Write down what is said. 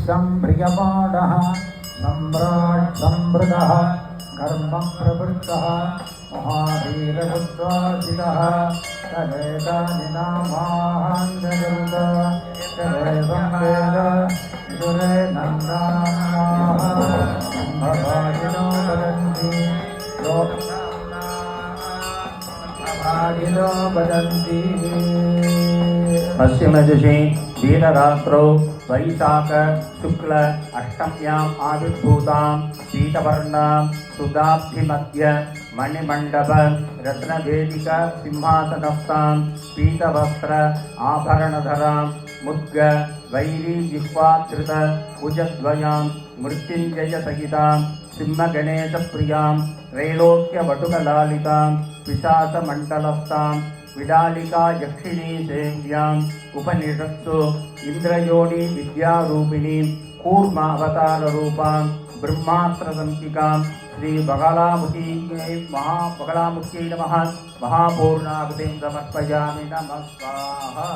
सम्भ्रियमाणः सम्राट् संवृतः कर्म प्रवृत्तः महावीरपुत्राजितः तदेतानिनामाहान्यगरुड तदेवं वेद विदुरे नन्दान्माः भवादिनो वदन्ति लोकभागिनो वदन्ति। पश्चिमदिशि वीररात्रौ वैशाख शुक्ल अष्टम्याम् आविर्भूतां पीतवर्णां सुधाब्धिमध्य मणिमण्डप रत्नवेदिका सिंहासनस्थां पीतवस्त्र आभरणधरां मुद्ग वैरी जिह्वाधृत भुजद्वयां मृत्युञ्जयसहितां सिंहगणेशप्रियां त्रैलोक्यवटुकलालितां पिशाचमण्डलस्थां विडालिका यक्षिणी सेव्याम् उपनिषत्सु इन्द्रयोनि विद्यारूपिणीं कूर्मावताररूपां ब्रह्मास्त्रसंहिकां श्रीबगलामुख्यै महाबगलामुख्यै नमः महापूर्णाहुतिं समर्पयामि। नमः स्वाहा।